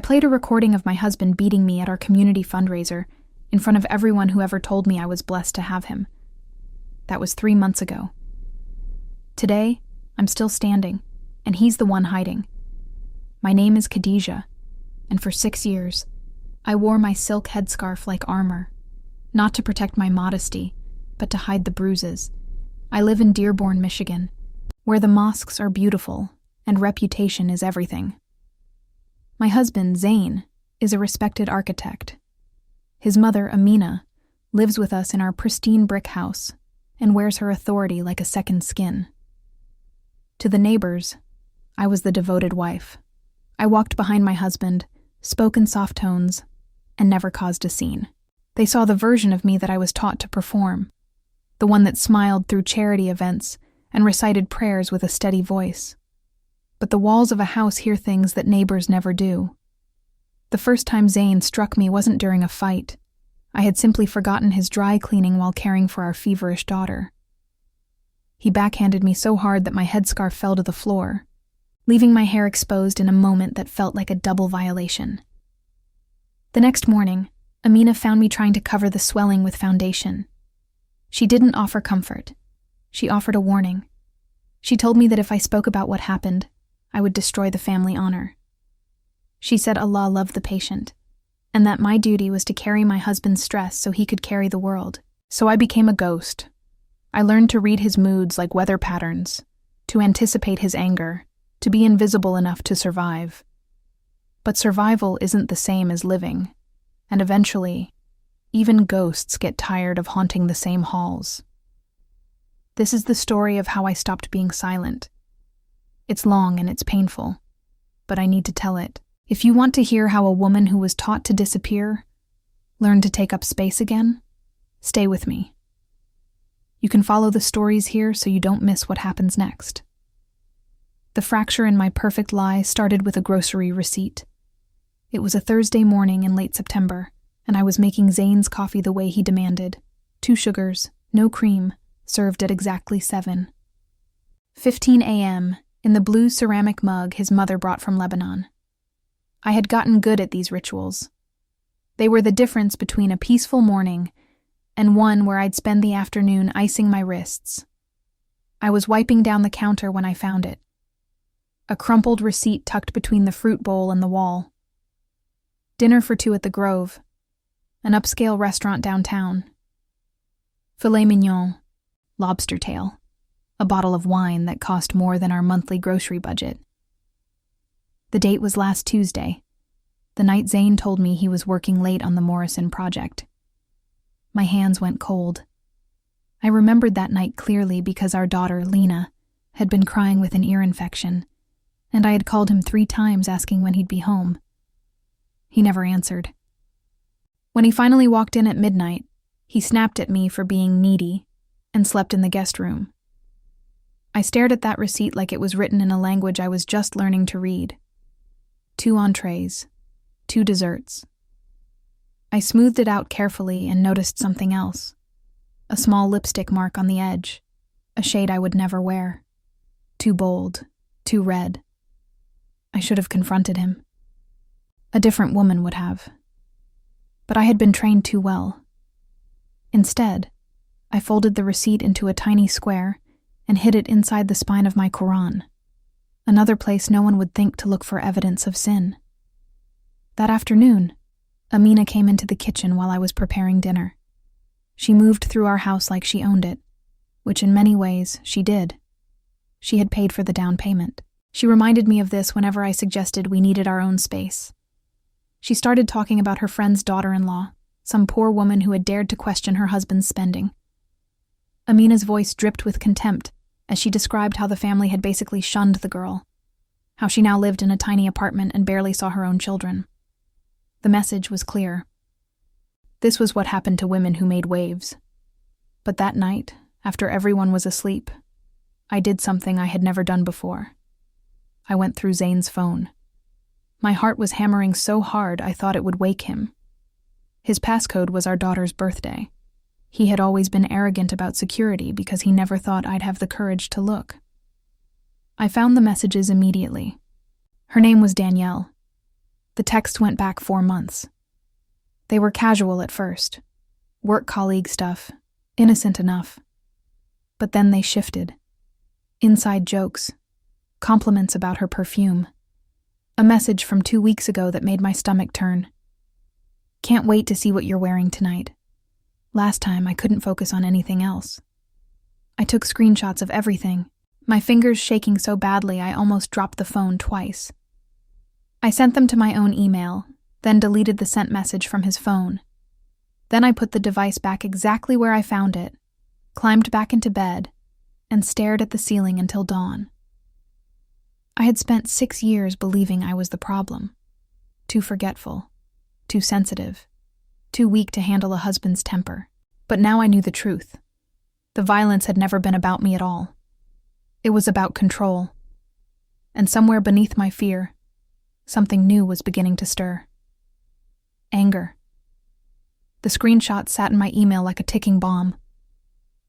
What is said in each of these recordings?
I played a recording of my husband beating me at our community fundraiser in front of everyone who ever told me I was blessed to have him. That was 3 months ago. Today, I'm still standing, and he's the one hiding. My name is Khadijah, and for 6 years, I wore my silk headscarf like armor, not to protect my modesty, but to hide the bruises. I live in Dearborn, Michigan, where the mosques are beautiful and reputation is everything. My husband, Zain, is a respected architect. His mother, Amina, lives with us in our pristine brick house and wears her authority like a second skin. To the neighbors, I was the devoted wife. I walked behind my husband, spoke in soft tones, and never caused a scene. They saw the version of me that I was taught to perform, the one that smiled through charity events and recited prayers with a steady voice. But the walls of a house hear things that neighbors never do. The first time Zain struck me wasn't during a fight. I had simply forgotten his dry cleaning while caring for our feverish daughter. He backhanded me so hard that my headscarf fell to the floor, leaving my hair exposed in a moment that felt like a double violation. The next morning, Amina found me trying to cover the swelling with foundation. She didn't offer comfort. She offered a warning. She told me that if I spoke about what happened, I would destroy the family honor. She said Allah loved the patient, and that my duty was to carry my husband's stress so he could carry the world. So I became a ghost. I learned to read his moods like weather patterns, to anticipate his anger, to be invisible enough to survive. But survival isn't the same as living, and eventually, even ghosts get tired of haunting the same halls. This is the story of how I stopped being silent. It's long and it's painful, but I need to tell it. If you want to hear how a woman who was taught to disappear learned to take up space again, stay with me. You can follow the stories here so you don't miss what happens next. The fracture in my perfect lie started with a grocery receipt. It was a Thursday morning in late September, and I was making Zain's coffee the way he demanded. 2 sugars, no cream, served at exactly 7:15 a.m., in the blue ceramic mug his mother brought from Lebanon. I had gotten good at these rituals. They were the difference between a peaceful morning and one where I'd spend the afternoon icing my wrists. I was wiping down the counter when I found it. A crumpled receipt tucked between the fruit bowl and the wall. Dinner for 2 at the Grove, an upscale restaurant downtown. Filet mignon, lobster tail, a bottle of wine that cost more than our monthly grocery budget. The date was last Tuesday, the night Zain told me he was working late on the Morrison project. My hands went cold. I remembered that night clearly because our daughter, Lena, had been crying with an ear infection, and I had called him 3 times asking when he'd be home. He never answered. When he finally walked in at midnight, he snapped at me for being needy and slept in the guest room. I stared at that receipt like it was written in a language I was just learning to read. 2 entrees, 2 desserts. I smoothed it out carefully and noticed something else. A small lipstick mark on the edge, a shade I would never wear. Too bold, too red. I should have confronted him. A different woman would have. But I had been trained too well. Instead, I folded the receipt into a tiny square and hid it inside the spine of my Quran, another place no one would think to look for evidence of sin. That afternoon, Amina came into the kitchen while I was preparing dinner. She moved through our house like she owned it, which in many ways she did. She had paid for the down payment. She reminded me of this whenever I suggested we needed our own space. She started talking about her friend's daughter-in-law, some poor woman who had dared to question her husband's spending. Amina's voice dripped with contempt as she described how the family had basically shunned the girl, how she now lived in a tiny apartment and barely saw her own children. The message was clear. This was what happened to women who made waves. But that night, after everyone was asleep, I did something I had never done before. I went through Zain's phone. My heart was hammering so hard I thought it would wake him. His passcode was our daughter's birthday. He had always been arrogant about security because he never thought I'd have the courage to look. I found the messages immediately. Her name was Danielle. The text went back 4 months. They were casual at first. Work colleague stuff, innocent enough. But then they shifted. Inside jokes, compliments about her perfume. A message from 2 weeks ago that made my stomach turn. Can't wait to see what you're wearing tonight. Last time I couldn't focus on anything else. I took screenshots of everything, my fingers shaking so badly I almost dropped the phone twice. I sent them to my own email, then deleted the sent message from his phone. Then I put the device back exactly where I found it, climbed back into bed, and stared at the ceiling until dawn. I had spent 6 years believing I was the problem. Too forgetful, too sensitive, too weak to handle a husband's temper. But now I knew the truth. The violence had never been about me at all. It was about control. And somewhere beneath my fear, something new was beginning to stir. Anger. The screenshot sat in my email like a ticking bomb.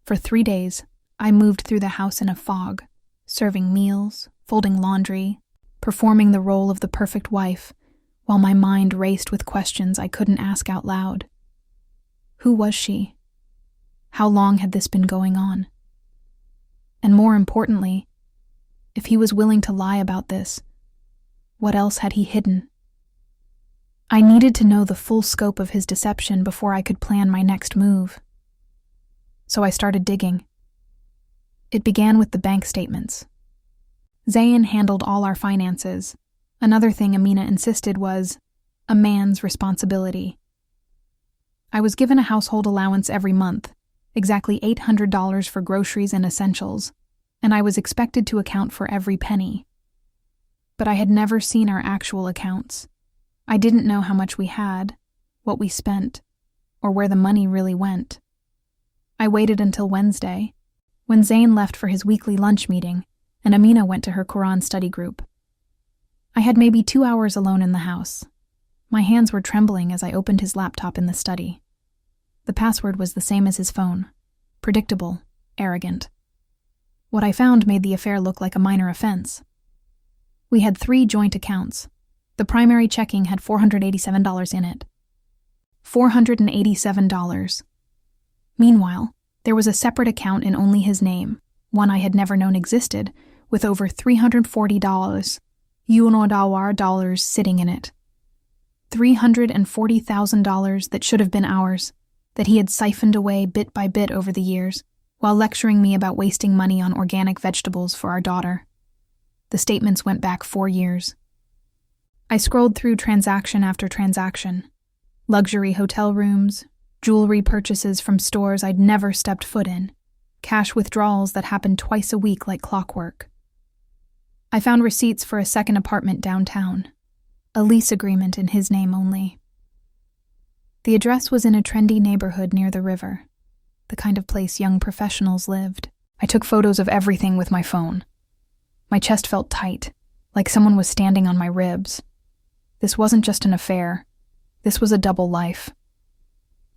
For 3 days, I moved through the house in a fog, serving meals, folding laundry, performing the role of the perfect wife, while my mind raced with questions I couldn't ask out loud. Who was she? How long had this been going on? And more importantly, if he was willing to lie about this, what else had he hidden? I needed to know the full scope of his deception before I could plan my next move. So I started digging. It began with the bank statements. Zayn handled all our finances. Another thing Amina insisted was a man's responsibility. I was given a household allowance every month, exactly $800 for groceries and essentials, and I was expected to account for every penny. But I had never seen our actual accounts. I didn't know how much we had, what we spent, or where the money really went. I waited until Wednesday, when Zayn left for his weekly lunch meeting and Amina went to her Quran study group. I had maybe 2 hours alone in the house. My hands were trembling as I opened his laptop in the study. The password was the same as his phone. Predictable, arrogant. What I found made the affair look like a minor offense. We had 3 joint accounts. The primary checking had $487 in it. $487. Meanwhile, there was a separate account in only his name, one I had never known existed, with over $340 dollars sitting in it. $340,000 that should have been ours, that he had siphoned away bit by bit over the years, while lecturing me about wasting money on organic vegetables for our daughter. The statements went back 4 years. I scrolled through transaction after transaction. Luxury hotel rooms, jewelry purchases from stores I'd never stepped foot in, cash withdrawals that happened twice a week like clockwork. I found receipts for a second apartment downtown, a lease agreement in his name only. The address was in a trendy neighborhood near the river, the kind of place young professionals lived. I took photos of everything with my phone. My chest felt tight, like someone was standing on my ribs. This wasn't just an affair. This was a double life.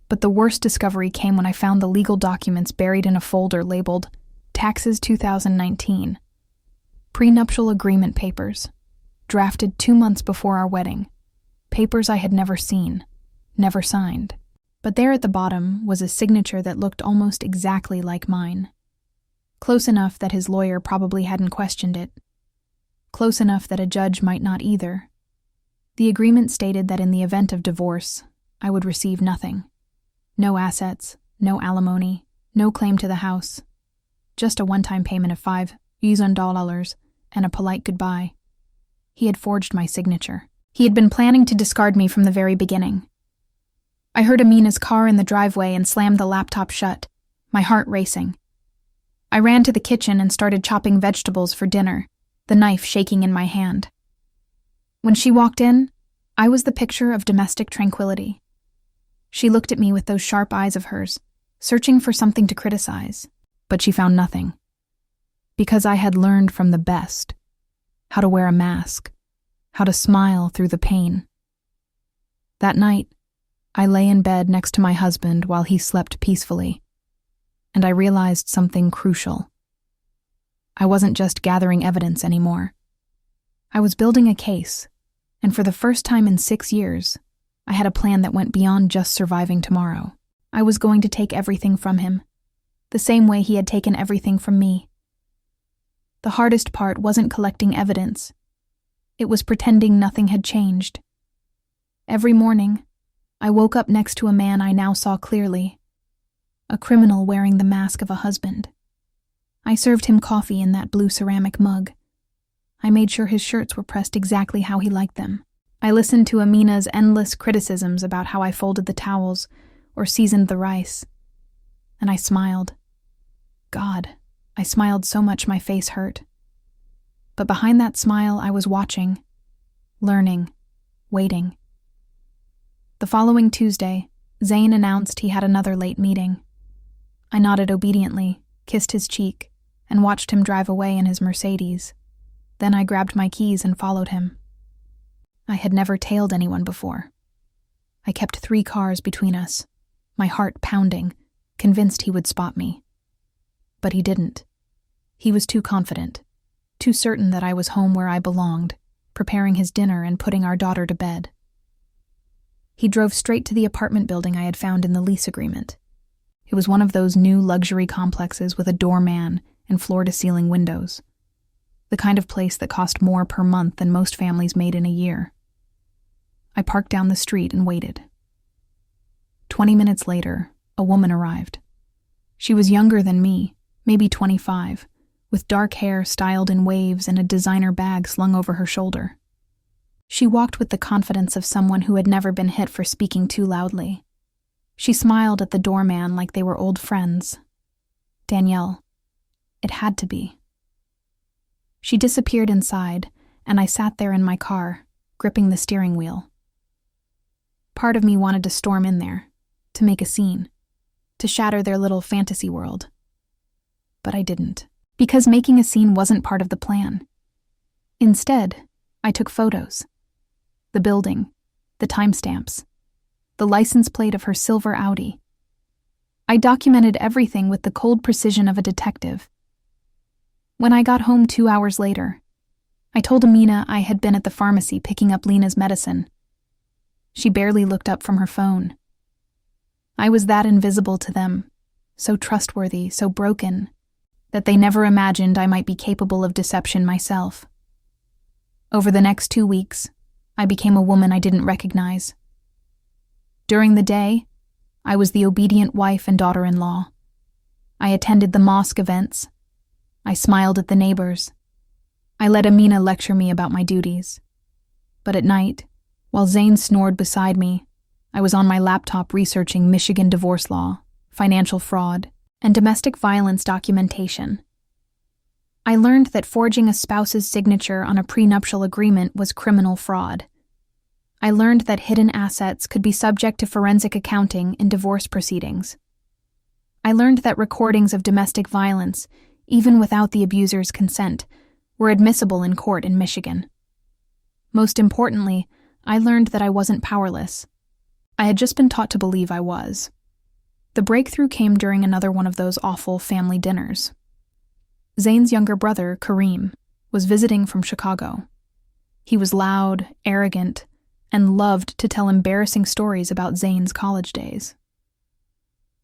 But the worst discovery came when I found the legal documents buried in a folder labeled Taxes 2019. Prenuptial agreement papers, drafted 2 months before our wedding. Papers I had never seen, never signed. But there at the bottom was a signature that looked almost exactly like mine. Close enough that his lawyer probably hadn't questioned it. Close enough that a judge might not either. The agreement stated that in the event of divorce, I would receive nothing. No assets, no alimony, no claim to the house. Just a one-time payment of $5,000 and a polite goodbye. He had forged my signature. He had been planning to discard me from the very beginning. I heard Amina's car in the driveway and slammed the laptop shut, my heart racing. I ran to the kitchen and started chopping vegetables for dinner, the knife shaking in my hand. When she walked in, I was the picture of domestic tranquility. She looked at me with those sharp eyes of hers, searching for something to criticize, but she found nothing. Because I had learned from the best, how to wear a mask, how to smile through the pain. That night, I lay in bed next to my husband while he slept peacefully, and I realized something crucial. I wasn't just gathering evidence anymore. I was building a case, And for the first time in 6 years, I had a plan that went beyond just surviving tomorrow. I was going to take everything from him, the same way he had taken everything from me. The hardest part wasn't collecting evidence. It was pretending nothing had changed. Every morning, I woke up next to a man I now saw clearly, a criminal wearing the mask of a husband. I served him coffee in that blue ceramic mug. I made sure his shirts were pressed exactly how he liked them. I listened to Amina's endless criticisms about how I folded the towels or seasoned the rice. And I smiled. God, I smiled so much my face hurt. But behind that smile, I was watching, learning, waiting. The following Tuesday, Zane announced he had another late meeting. I nodded obediently, kissed his cheek, and watched him drive away in his Mercedes. Then I grabbed my keys and followed him. I had never tailed anyone before. I kept 3 cars between us, my heart pounding, convinced he would spot me. But he didn't. He was too confident, too certain that I was home where I belonged, preparing his dinner and putting our daughter to bed. He drove straight to the apartment building I had found in the lease agreement. It was one of those new luxury complexes with a doorman and floor-to-ceiling windows, the kind of place that cost more per month than most families made in a year. I parked down the street and waited. 20 minutes later, a woman arrived. She was younger than me, maybe 25, with dark hair styled in waves and a designer bag slung over her shoulder. She walked with the confidence of someone who had never been hit for speaking too loudly. She smiled at the doorman like they were old friends. Danielle. It had to be. She disappeared inside, and I sat there in my car, gripping the steering wheel. Part of me wanted to storm in there, to make a scene, to shatter their little fantasy world. But I didn't, because making a scene wasn't part of the plan. Instead, I took photos. The building, the timestamps, the license plate of her silver Audi. I documented everything with the cold precision of a detective. When I got home 2 hours later, I told Amina I had been at the pharmacy picking up Lena's medicine. She barely looked up from her phone. I was that invisible to them, so trustworthy, so broken, that they never imagined I might be capable of deception myself. Over the next 2 weeks, I became a woman I didn't recognize. During the day, I was the obedient wife and daughter-in-law. I attended the mosque events. I smiled at the neighbors. I let Amina lecture me about my duties. But at night, while Zane snored beside me, I was on my laptop researching Michigan divorce law, financial fraud, and domestic violence documentation. I learned that forging a spouse's signature on a prenuptial agreement was criminal fraud. I learned that hidden assets could be subject to forensic accounting in divorce proceedings. I learned that recordings of domestic violence, even without the abuser's consent, were admissible in court in Michigan. Most importantly, I learned that I wasn't powerless. I had just been taught to believe I was. The breakthrough came during another one of those awful family dinners. Zane's younger brother, Kareem, was visiting from Chicago. He was loud, arrogant, and loved to tell embarrassing stories about Zane's college days.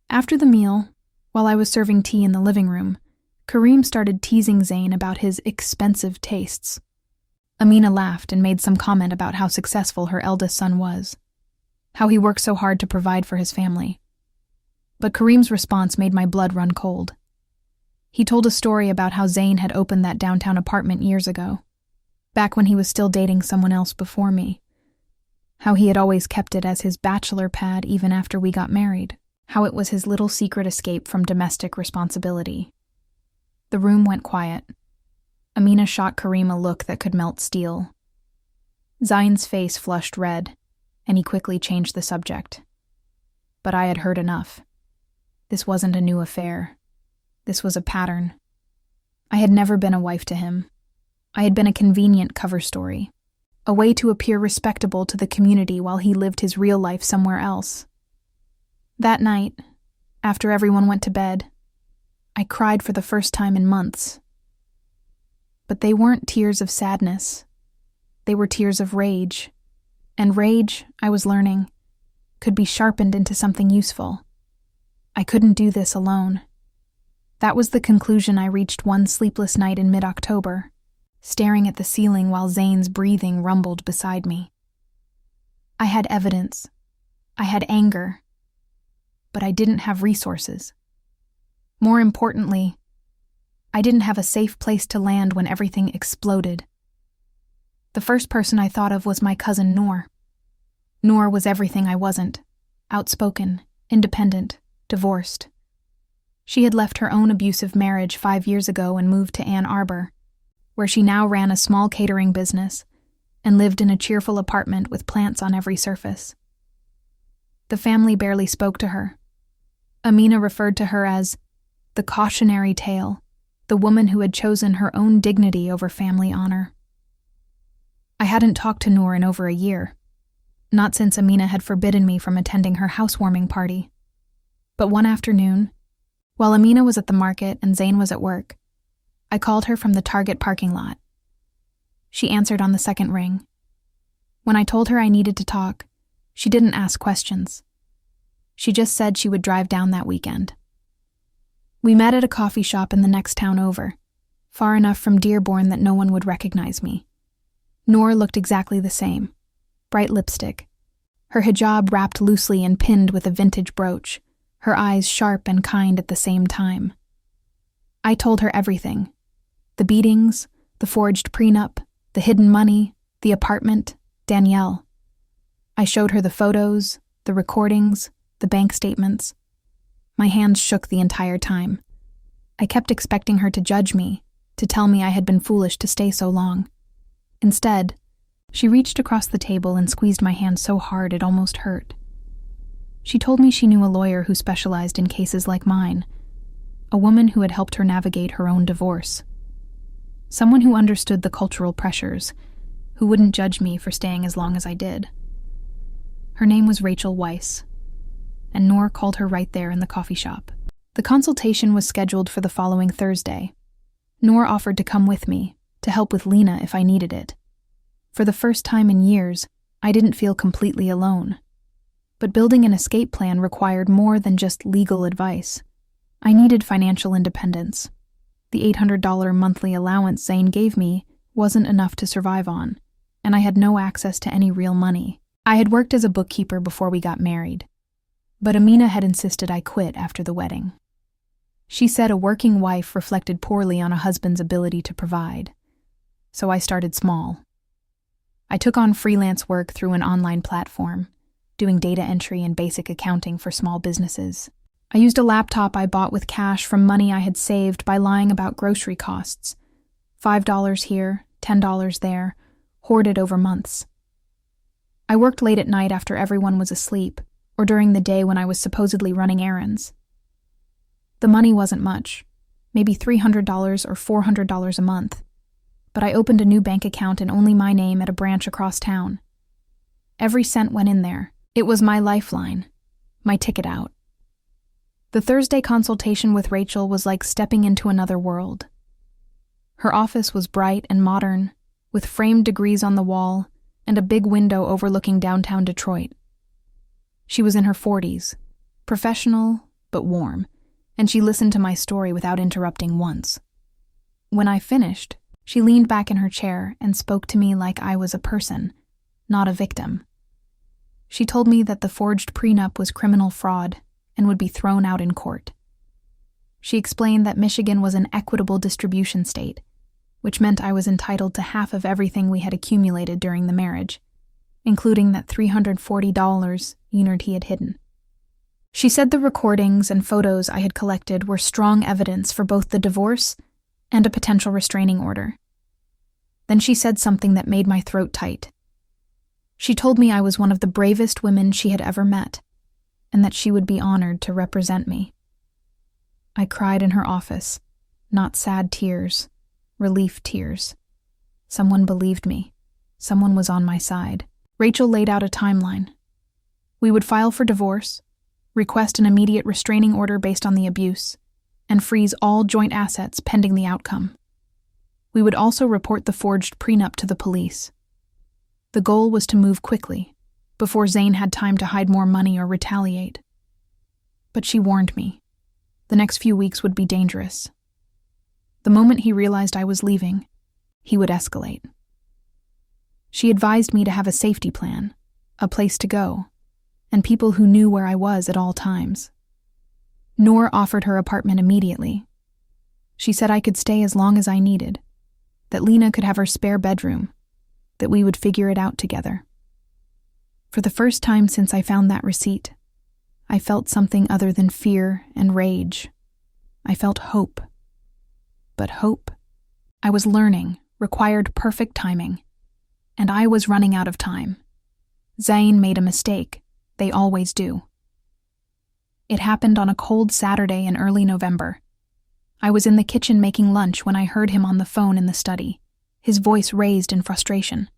After the meal, while I was serving tea in the living room, Kareem started teasing Zane about his expensive tastes. Amina laughed and made some comment about how successful her eldest son was, how he worked so hard to provide for his family. But Kareem's response made my blood run cold. He told a story about how Zane had opened that downtown apartment years ago, back when he was still dating someone else before me. How he had always kept it as his bachelor pad even after we got married. How it was his little secret escape from domestic responsibility. The room went quiet. Amina shot Kareem a look that could melt steel. Zane's face flushed red, and he quickly changed the subject. But I had heard enough. This wasn't a new affair. This was a pattern. I had never been a wife to him. I had been a convenient cover story, a way to appear respectable to the community while he lived his real life somewhere else. That night, after everyone went to bed, I cried for the first time in months. But they weren't tears of sadness. They were tears of rage. And rage, I was learning, could be sharpened into something useful. I couldn't do this alone. That was the conclusion I reached one sleepless night in mid-October, staring at the ceiling while Zane's breathing rumbled beside me. I had evidence. I had anger. But I didn't have resources. More importantly, I didn't have a safe place to land when everything exploded. The first person I thought of was my cousin Noor. Noor was everything I wasn't: outspoken, independent, divorced. She had left her own abusive marriage 5 years ago and moved to Ann Arbor, where she now ran a small catering business and lived in a cheerful apartment with plants on every surface. The family barely spoke to her. Amina referred to her as the cautionary tale, the woman who had chosen her own dignity over family honor. I hadn't talked to Noor in over a year, not since Amina had forbidden me from attending her housewarming party. But one afternoon, while Amina was at the market and Zane was at work, I called her from the Target parking lot. She answered on the second ring. When I told her I needed to talk, she didn't ask questions. She just said she would drive down that weekend. We met at a coffee shop in the next town over, far enough from Dearborn that no one would recognize me. Noor looked exactly the same: bright lipstick, her hijab wrapped loosely and pinned with a vintage brooch, her eyes sharp and kind at the same time. I told her everything: the beatings, the forged prenup, the hidden money, the apartment, Danielle. I showed her the photos, the recordings, the bank statements. My hands shook the entire time. I kept expecting her to judge me, to tell me I had been foolish to stay so long. Instead, she reached across the table and squeezed my hand so hard it almost hurt. She told me she knew a lawyer who specialized in cases like mine, a woman who had helped her navigate her own divorce. Someone who understood the cultural pressures, who wouldn't judge me for staying as long as I did. Her name was Rachel Weiss, and Noor called her right there in the coffee shop. The consultation was scheduled for the following Thursday. Noor offered to come with me, to help with Lena if I needed it. For the first time in years, I didn't feel completely alone. But building an escape plan required more than just legal advice. I needed financial independence. The $800 monthly allowance Zane gave me wasn't enough to survive on, and I had no access to any real money. I had worked as a bookkeeper before we got married, but Amina had insisted I quit after the wedding. She said a working wife reflected poorly on a husband's ability to provide, so I started small. I took on freelance work through an online platform, doing data entry and basic accounting for small businesses. I used a laptop I bought with cash from money I had saved by lying about grocery costs. $5 here, $10 there, hoarded over months. I worked late at night after everyone was asleep, or during the day when I was supposedly running errands. The money wasn't much, maybe $300 or $400 a month, but I opened a new bank account in only my name at a branch across town. Every cent went in there. It was my lifeline, my ticket out. The Thursday consultation with Rachel was like stepping into another world. Her office was bright and modern, with framed degrees on the wall and a big window overlooking downtown Detroit. She was in her 40s, professional but warm, and she listened to my story without interrupting once. When I finished, she leaned back in her chair and spoke to me like I was a person, not a victim. She told me that the forged prenup was criminal fraud and would be thrown out in court. She explained that Michigan was an equitable distribution state, which meant I was entitled to half of everything we had accumulated during the marriage, including that $340 Enerd he had hidden. She said the recordings and photos I had collected were strong evidence for both the divorce and a potential restraining order. Then she said something that made my throat tight. She told me I was one of the bravest women she had ever met, and that she would be honored to represent me. I cried in her office, not sad tears, relief tears. Someone believed me. Someone was on my side. Rachel laid out a timeline. We would file for divorce, request an immediate restraining order based on the abuse, and freeze all joint assets pending the outcome. We would also report the forged prenup to the police. The goal was to move quickly, before Zane had time to hide more money or retaliate. But she warned me. The next few weeks would be dangerous. The moment he realized I was leaving, he would escalate. She advised me to have a safety plan, a place to go, and people who knew where I was at all times. Noor offered her apartment immediately. She said I could stay as long as I needed, that Lena could have her spare bedroom, that we would figure it out together. For the first time since I found that receipt, I felt something other than fear and rage. I felt hope. But hope, I was learning, required perfect timing. And I was running out of time. Zane made a mistake. They always do. It happened on a cold Saturday in early November. I was in the kitchen making lunch when I heard him on the phone in the study, his voice raised in frustration.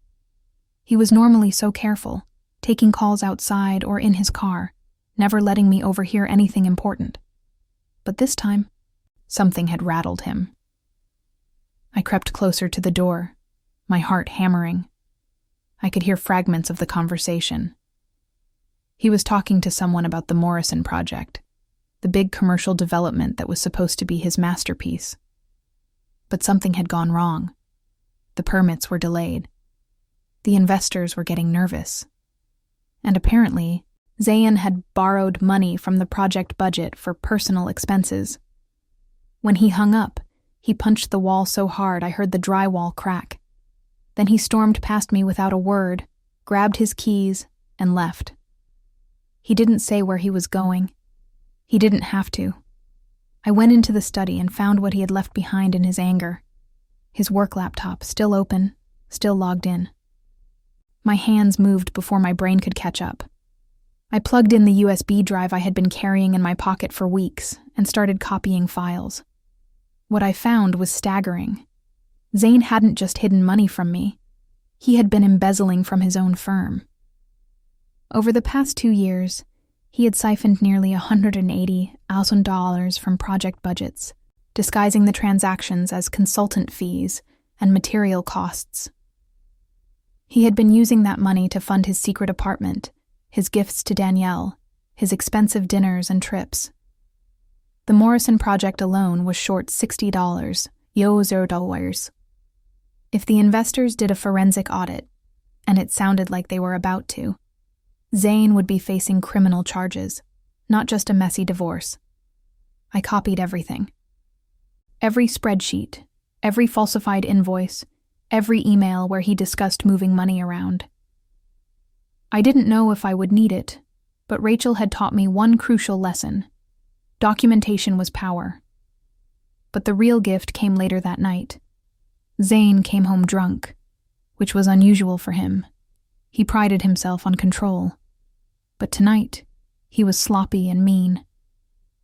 He was normally so careful, taking calls outside or in his car, never letting me overhear anything important. But this time, something had rattled him. I crept closer to the door, my heart hammering. I could hear fragments of the conversation. He was talking to someone about the Morrison project, the big commercial development that was supposed to be his masterpiece. But something had gone wrong. The permits were delayed. The investors were getting nervous. And apparently, Zane had borrowed money from the project budget for personal expenses. When he hung up, he punched the wall so hard I heard the drywall crack. Then he stormed past me without a word, grabbed his keys, and left. He didn't say where he was going. He didn't have to. I went into the study and found what he had left behind in his anger. His work laptop, still open, still logged in. My hands moved before my brain could catch up. I plugged in the USB drive I had been carrying in my pocket for weeks and started copying files. What I found was staggering. Zane hadn't just hidden money from me. He had been embezzling from his own firm. Over the past 2 years, he had siphoned nearly $180,000 from project budgets, disguising the transactions as consultant fees and material costs. He had been using that money to fund his secret apartment, his gifts to Danielle, his expensive dinners and trips. The Morrison project alone was short $60, $0. If the investors did a forensic audit, and it sounded like they were about to, Zane would be facing criminal charges, not just a messy divorce. I copied everything. Every spreadsheet, every falsified invoice, every email where he discussed moving money around. I didn't know if I would need it, but Rachel had taught me one crucial lesson. Documentation was power. But the real gift came later that night. Zane came home drunk, which was unusual for him. He prided himself on control. But tonight, he was sloppy and mean.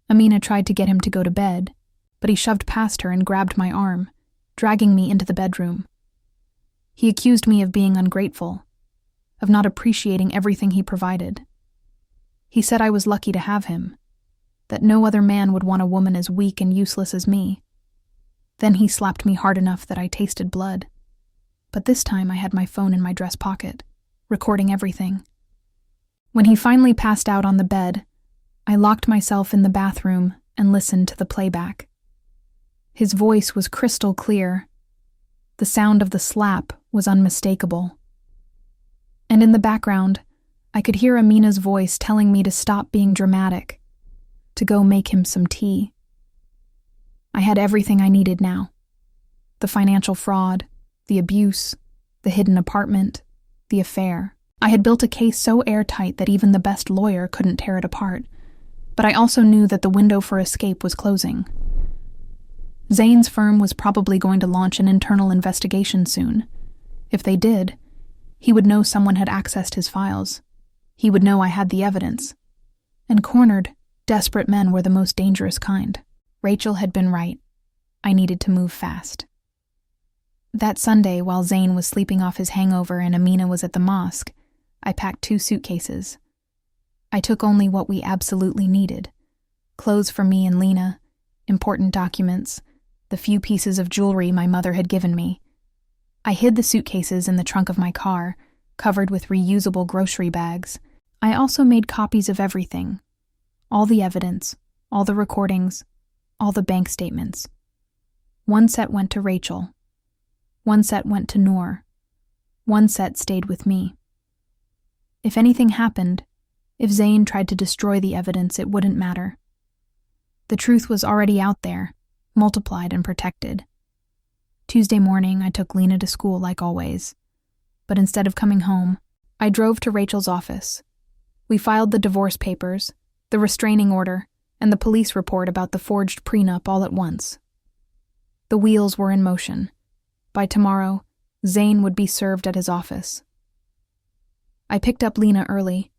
Amina tried to get him to go to bed, but he shoved past her and grabbed my arm, dragging me into the bedroom. He accused me of being ungrateful, of not appreciating everything he provided. He said I was lucky to have him, that no other man would want a woman as weak and useless as me. Then he slapped me hard enough that I tasted blood. But this time I had my phone in my dress pocket, recording everything. When he finally passed out on the bed, I locked myself in the bathroom and listened to the playback. His voice was crystal clear. The sound of the slap was unmistakable. And in the background, I could hear Amina's voice telling me to stop being dramatic, to go make him some tea. I had everything I needed now. The financial fraud, the abuse, the hidden apartment, the affair. I had built a case so airtight that even the best lawyer couldn't tear it apart, but I also knew that the window for escape was closing. Zane's firm was probably going to launch an internal investigation soon. If they did, he would know someone had accessed his files. He would know I had the evidence. And cornered, desperate men were the most dangerous kind. Rachel had been right. I needed to move fast. That Sunday, while Zane was sleeping off his hangover and Amina was at the mosque, I packed 2 suitcases. I took only what we absolutely needed. Clothes for me and Lena, important documents, the few pieces of jewelry my mother had given me. I hid the suitcases in the trunk of my car, covered with reusable grocery bags. I also made copies of everything. All the evidence, all the recordings, all the bank statements. One set went to Rachel. One set went to Noor. One set stayed with me. If anything happened, if Zain tried to destroy the evidence, it wouldn't matter. The truth was already out there, multiplied and protected. Tuesday morning, I took Lena to school like always. But instead of coming home, I drove to Rachel's office. We filed the divorce papers, the restraining order, and the police report about the forged prenup all at once. The wheels were in motion. By tomorrow, Zain would be served at his office. I picked up Lena early,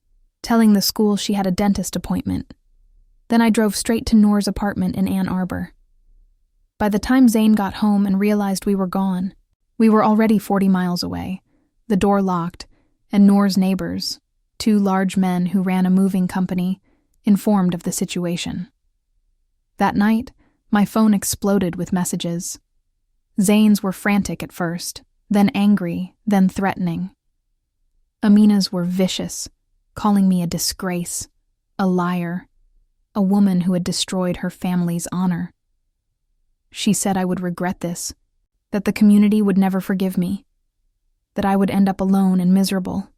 telling the school she had a dentist appointment. Then I drove straight to Noor's apartment in Ann Arbor. By the time Zain got home and realized we were gone, we were already 40 miles away, the door locked, and Noor's neighbors, 2 large men who ran a moving company, informed of the situation. That night, my phone exploded with messages. Zain's were frantic at first, then angry, then threatening. Amina's were vicious, calling me a disgrace, a liar, a woman who had destroyed her family's honor. She said I would regret this, that the community would never forgive me, that I would end up alone and miserable.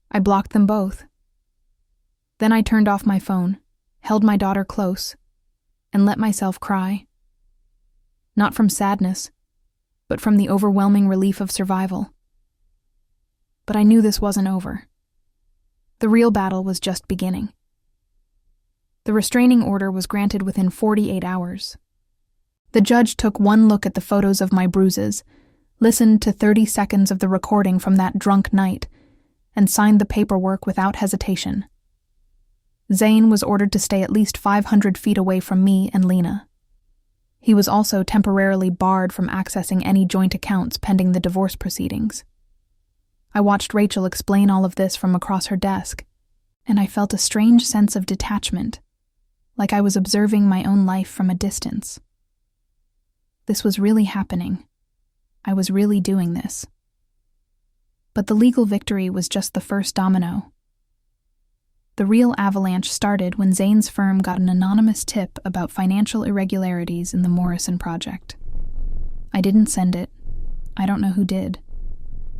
I blocked them both. Then I turned off my phone, held my daughter close, and let myself cry. Not from sadness, but from the overwhelming relief of survival. But I knew this wasn't over. The real battle was just beginning. The restraining order was granted within 48 hours. The judge took one look at the photos of my bruises, listened to 30 seconds of the recording from that drunk night, and signed the paperwork without hesitation. Zain was ordered to stay at least 500 feet away from me and Lena. He was also temporarily barred from accessing any joint accounts pending the divorce proceedings. I watched Rachel explain all of this from across her desk, and I felt a strange sense of detachment, like I was observing my own life from a distance. This was really happening. I was really doing this. But the legal victory was just the first domino. The real avalanche started when Zain's firm got an anonymous tip about financial irregularities in the Morrison project. I didn't send it. I don't know who did.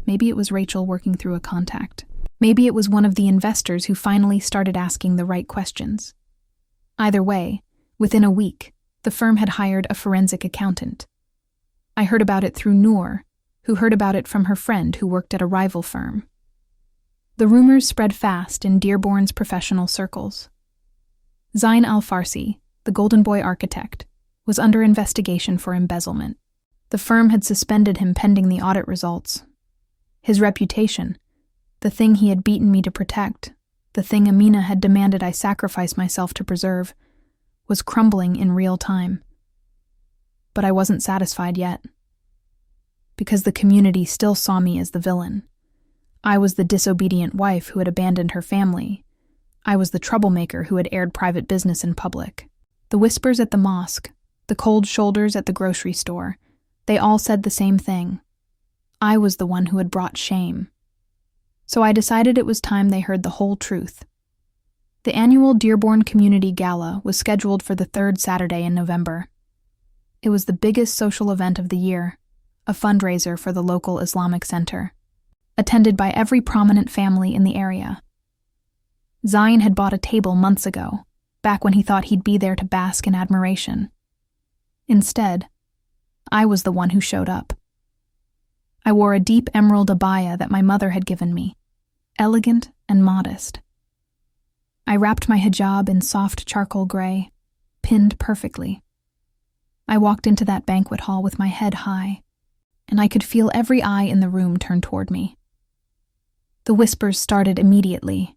Maybe it was Rachel working through a contact. Maybe it was one of the investors who finally started asking the right questions. Either way, within a week, the firm had hired a forensic accountant. I heard about it through Noor, who heard about it from her friend who worked at a rival firm. The rumors spread fast in Dearborn's professional circles. Zain Al-Farsi, the Golden Boy architect, was under investigation for embezzlement. The firm had suspended him pending the audit results. His reputation, the thing he had beaten me to protect, the thing Amina had demanded I sacrifice myself to preserve, was crumbling in real time. But I wasn't satisfied yet. Because the community still saw me as the villain. I was the disobedient wife who had abandoned her family. I was the troublemaker who had aired private business in public. The whispers at the mosque, the cold shoulders at the grocery store, they all said the same thing. I was the one who had brought shame. So I decided it was time they heard the whole truth. The annual Dearborn Community Gala was scheduled for the 3rd Saturday in November. It was the biggest social event of the year, a fundraiser for the local Islamic center, attended by every prominent family in the area. Zain had bought a table months ago, back when he thought he'd be there to bask in admiration. Instead, I was the one who showed up. I wore a deep emerald abaya that my mother had given me, elegant and modest. I wrapped my hijab in soft charcoal gray, pinned perfectly. I walked into that banquet hall with my head high, and I could feel every eye in the room turn toward me. The whispers started immediately.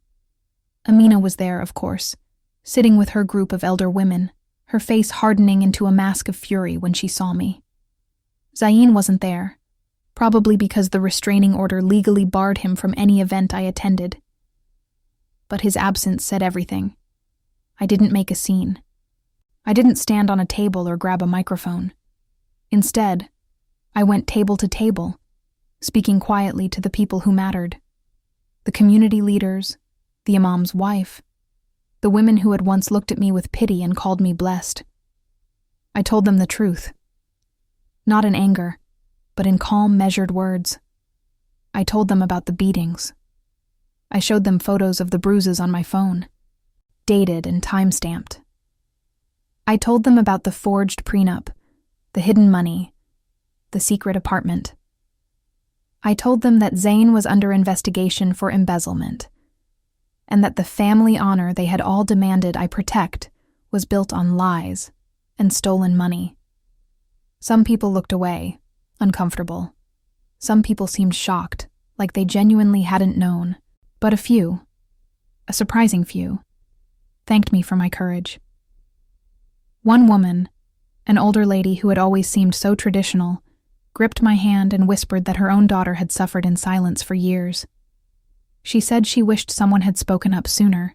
Amina was there, of course, sitting with her group of elder women, her face hardening into a mask of fury when she saw me. Zain wasn't there, probably because the restraining order legally barred him from any event I attended. But his absence said everything. I didn't make a scene. I didn't stand on a table or grab a microphone. Instead, I went table to table, speaking quietly to the people who mattered. The community leaders, the imam's wife, the women who had once looked at me with pity and called me blessed. I told them the truth. Not in anger, but in calm, measured words. I told them about the beatings. I showed them photos of the bruises on my phone, dated and time-stamped. I told them about the forged prenup, the hidden money, the secret apartment. I told them that Zane was under investigation for embezzlement, and that the family honor they had all demanded I protect was built on lies and stolen money. Some people looked away, uncomfortable. Some people seemed shocked, like they genuinely hadn't known. But a few, a surprising few, thanked me for my courage. One woman, an older lady who had always seemed so traditional, gripped my hand and whispered that her own daughter had suffered in silence for years. She said she wished someone had spoken up sooner.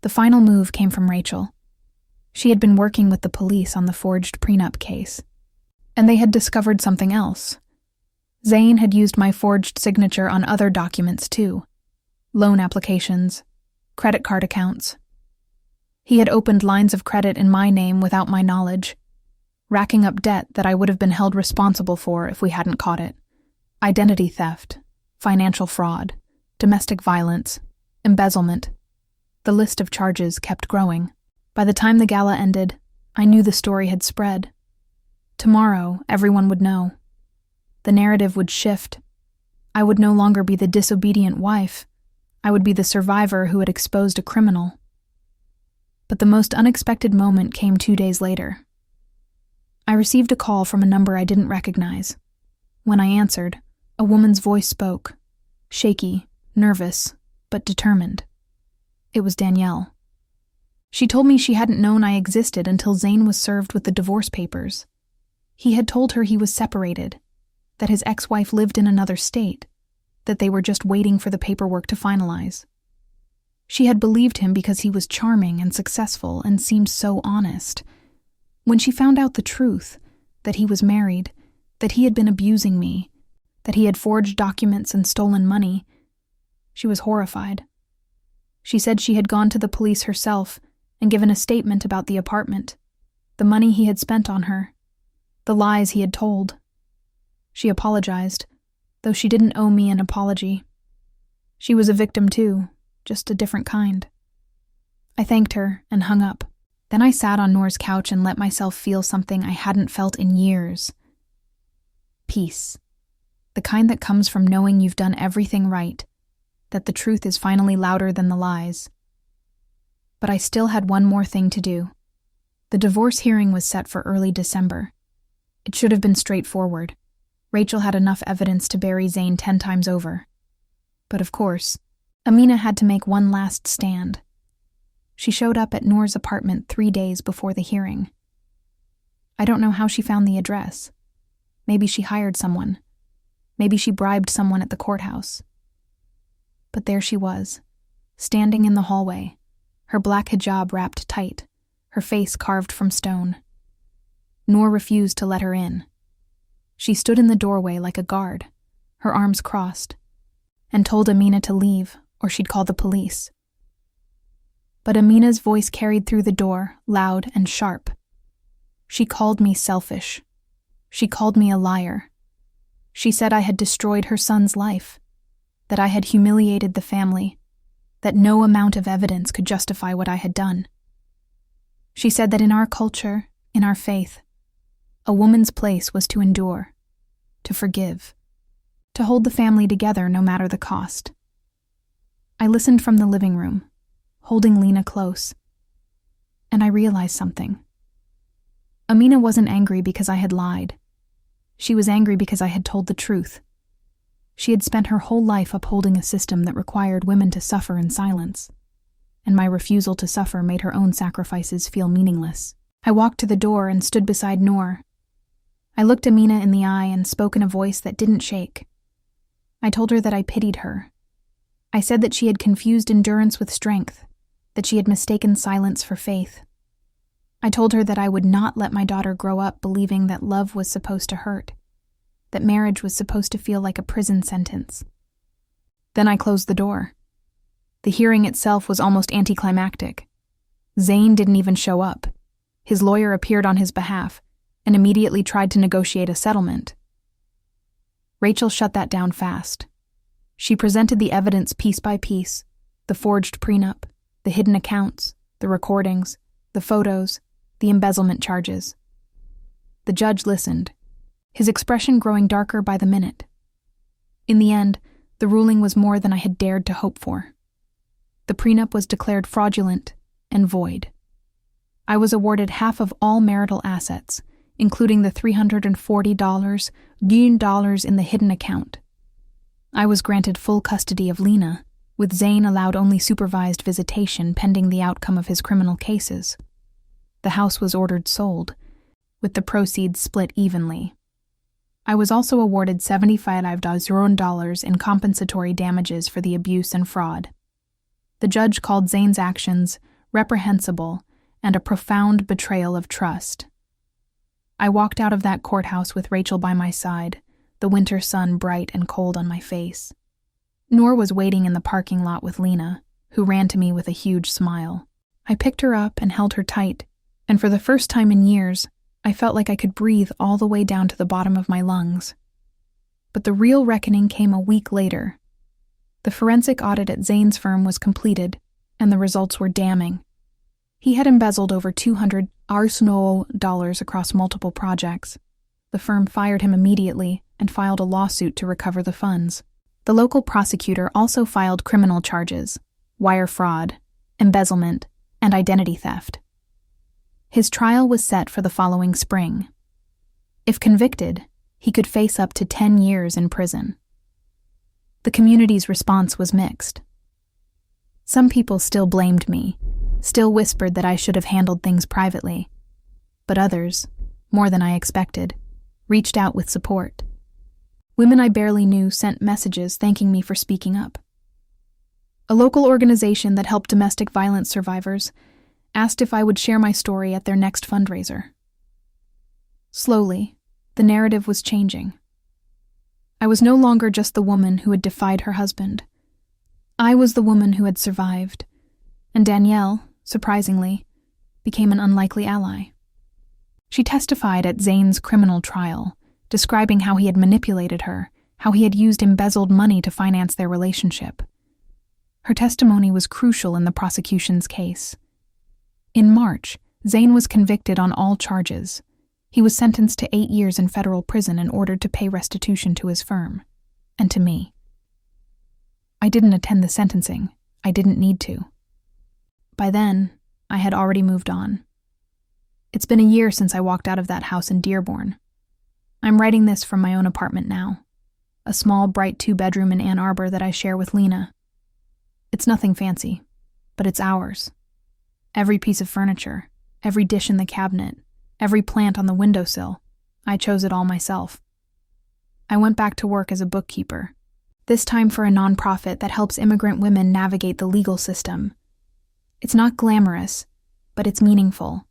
The final move came from Rachel. She had been working with the police on the forged prenup case, and they had discovered something else. Zane had used my forged signature on other documents too. Loan applications, credit card accounts. He had opened lines of credit in my name without my knowledge, racking up debt that I would have been held responsible for if we hadn't caught it. Identity theft, financial fraud, domestic violence, embezzlement. The list of charges kept growing. By the time the gala ended, I knew the story had spread. Tomorrow, everyone would know. The narrative would shift. I would no longer be the disobedient wife. I would be the survivor who had exposed a criminal. But the most unexpected moment came 2 days later. I received a call from a number I didn't recognize. When I answered, a woman's voice spoke, shaky, nervous, but determined. It was Danielle. She told me she hadn't known I existed until Zane was served with the divorce papers. He had told her he was separated, that his ex-wife lived in another state, that they were just waiting for the paperwork to finalize. She had believed him because he was charming and successful and seemed so honest. When she found out the truth, that he was married, that he had been abusing me, that he had forged documents and stolen money, she was horrified. She said she had gone to the police herself and given a statement about the apartment, the money he had spent on her, the lies he had told. She apologized, though she didn't owe me an apology. She was a victim too, just a different kind. I thanked her and hung up. Then I sat on Noor's couch and let myself feel something I hadn't felt in years. Peace. The kind that comes from knowing you've done everything right, that the truth is finally louder than the lies. But I still had one more thing to do. The divorce hearing was set for early December. It should have been straightforward. Rachel had enough evidence to bury Zane 10 times over. But of course, Amina had to make one last stand. She showed up at Noor's apartment 3 days before the hearing. I don't know how she found the address. Maybe she hired someone. Maybe she bribed someone at the courthouse. But there she was, standing in the hallway, her black hijab wrapped tight, her face carved from stone. Noor refused to let her in. She stood in the doorway like a guard, her arms crossed, and told Amina to leave or she'd call the police. But Amina's voice carried through the door, loud and sharp. She called me selfish. She called me a liar. She said I had destroyed her son's life, that I had humiliated the family, that no amount of evidence could justify what I had done. She said that in our culture, in our faith, a woman's place was to endure, to forgive, to hold the family together no matter the cost. I listened from the living room, holding Lena close, and I realized something. Amina wasn't angry because I had lied. She was angry because I had told the truth. She had spent her whole life upholding a system that required women to suffer in silence, and my refusal to suffer made her own sacrifices feel meaningless. I walked to the door and stood beside Noor. I looked Amina in the eye and spoke in a voice that didn't shake. I told her that I pitied her. I said that she had confused endurance with strength, that she had mistaken silence for faith. I told her that I would not let my daughter grow up believing that love was supposed to hurt. that marriage was supposed to feel like a prison sentence. Then I closed the door. The hearing itself was almost anticlimactic. Zane didn't even show up. His lawyer appeared on his behalf and immediately tried to negotiate a settlement. Rachel shut that down fast. She presented the evidence piece by piece, the forged prenup, the hidden accounts, the recordings, the photos, the embezzlement charges. The judge listened, his expression growing darker by the minute. In the end, the ruling was more than I had dared to hope for. The prenup was declared fraudulent and void. I was awarded half of all marital assets, including the $340 in the hidden account. I was granted full custody of Lena, with Zane allowed only supervised visitation pending the outcome of his criminal cases. The house was ordered sold, with the proceeds split evenly. I was also awarded $75,000 in compensatory damages for the abuse and fraud. The judge called Zane's actions reprehensible and a profound betrayal of trust. I walked out of that courthouse with Rachel by my side, the winter sun bright and cold on my face. Noor was waiting in the parking lot with Lena, who ran to me with a huge smile. I picked her up and held her tight, and for the first time in years, I felt like I could breathe all the way down to the bottom of my lungs. But the real reckoning came a week later. The forensic audit at Zane's firm was completed, and the results were damning. He had embezzled over $200,000 across multiple projects. The firm fired him immediately and filed a lawsuit to recover the funds. The local prosecutor also filed criminal charges, wire fraud, embezzlement, and identity theft. His trial was set for the following spring. If convicted, he could face up to 10 years in prison. The community's response was mixed. Some people still blamed me, still whispered that I should have handled things privately. But others, more than I expected, reached out with support. Women I barely knew sent messages thanking me for speaking up. A local organization that helped domestic violence survivors asked if I would share my story at their next fundraiser. Slowly, the narrative was changing. I was no longer just the woman who had defied her husband. I was the woman who had survived, and Danielle, surprisingly, became an unlikely ally. She testified at Zane's criminal trial, describing how he had manipulated her, how he had used embezzled money to finance their relationship. Her testimony was crucial in the prosecution's case. In March, Zane was convicted on all charges. He was sentenced to 8 years in federal prison and ordered to pay restitution to his firm, and to me. I didn't attend the sentencing. I didn't need to. By then, I had already moved on. It's been a year since I walked out of that house in Dearborn. I'm writing this from my own apartment now, a small, bright 2-bedroom in Ann Arbor that I share with Lena. It's nothing fancy, but it's ours. Every piece of furniture, every dish in the cabinet, every plant on the windowsill, I chose it all myself. I went back to work as a bookkeeper, this time for a nonprofit that helps immigrant women navigate the legal system. It's not glamorous, but it's meaningful.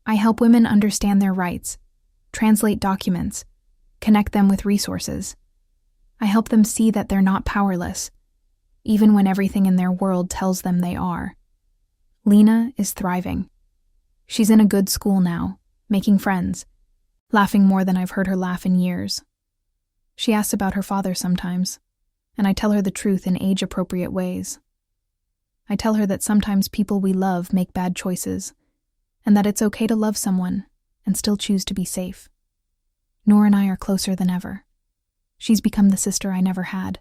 I help women understand their rights, translate documents, connect them with resources. I help them see that they're not powerless, even when everything in their world tells them they are. Lena is thriving. She's in a good school now, making friends, laughing more than I've heard her laugh in years. She asks about her father sometimes, and I tell her the truth in age-appropriate ways. I tell her that sometimes people we love make bad choices, and that it's okay to love someone and still choose to be safe. Noor and I are closer than ever. She's become the sister I never had,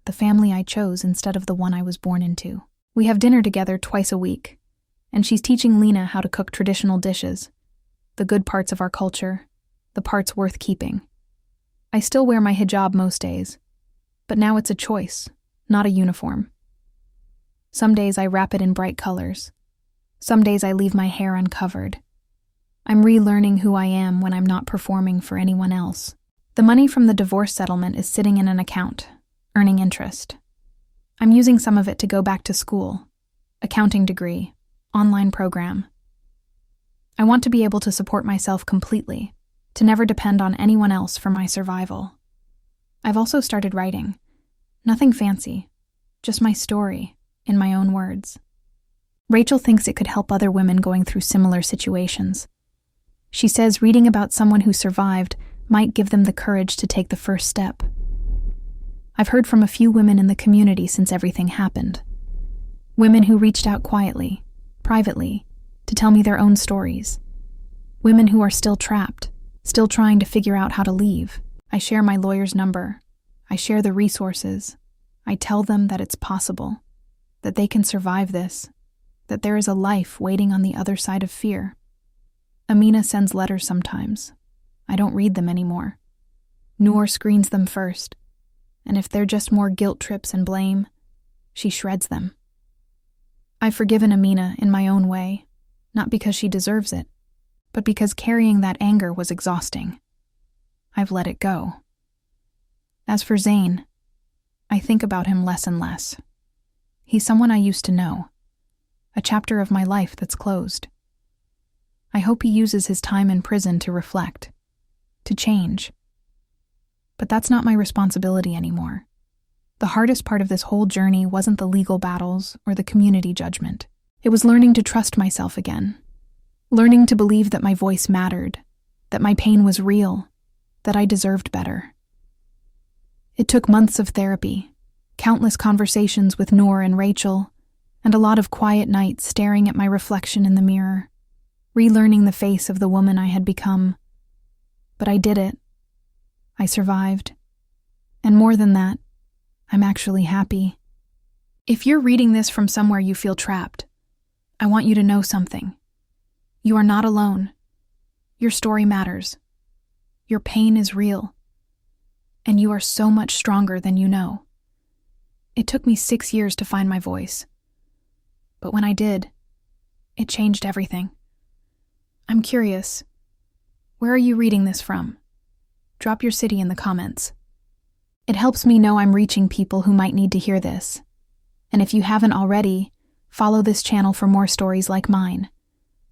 the family I chose instead of the one I was born into. We have dinner together twice a week, and she's teaching Lena how to cook traditional dishes, the good parts of our culture, the parts worth keeping. I still wear my hijab most days, but now it's a choice, not a uniform. Some days I wrap it in bright colors. Some days I leave my hair uncovered. I'm relearning who I am when I'm not performing for anyone else. The money from the divorce settlement is sitting in an account, earning interest. I'm using some of it to go back to school, accounting degree, online program. I want to be able to support myself completely, to never depend on anyone else for my survival. I've also started writing. Nothing fancy, just my story, in my own words. Rachel thinks it could help other women going through similar situations. She says reading about someone who survived might give them the courage to take the first step. I've heard from a few women in the community since everything happened. Women who reached out quietly, privately, to tell me their own stories. Women who are still trapped, still trying to figure out how to leave. I share my lawyer's number. I share the resources. I tell them that it's possible, that they can survive this, that there is a life waiting on the other side of fear. Amina sends letters sometimes. I don't read them anymore. Noor screens them first, and if they're just more guilt trips and blame, she shreds them. I've forgiven Amina in my own way, not because she deserves it, but because carrying that anger was exhausting. I've let it go. As for Zain, I think about him less and less. He's someone I used to know, a chapter of my life that's closed. I hope he uses his time in prison to reflect, to change. But that's not my responsibility anymore. The hardest part of this whole journey wasn't the legal battles or the community judgment. It was learning to trust myself again, learning to believe that my voice mattered, that my pain was real, that I deserved better. It took months of therapy, countless conversations with Noor and Rachel, and a lot of quiet nights staring at my reflection in the mirror, relearning the face of the woman I had become. But I did it. I survived. And more than that, I'm actually happy. If you're reading this from somewhere you feel trapped, I want you to know something. You are not alone. Your story matters. Your pain is real. And you are so much stronger than you know. It took me 6 years to find my voice. But when I did, it changed everything. I'm curious. Where are you reading this from? Drop your city in the comments. It helps me know I'm reaching people who might need to hear this. And if you haven't already, follow this channel for more stories like mine.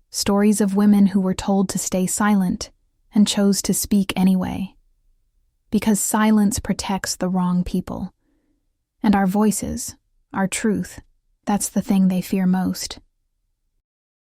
Stories of women who were told to stay silent and chose to speak anyway. Because silence protects the wrong people. And our voices, our truth, that's the thing they fear most.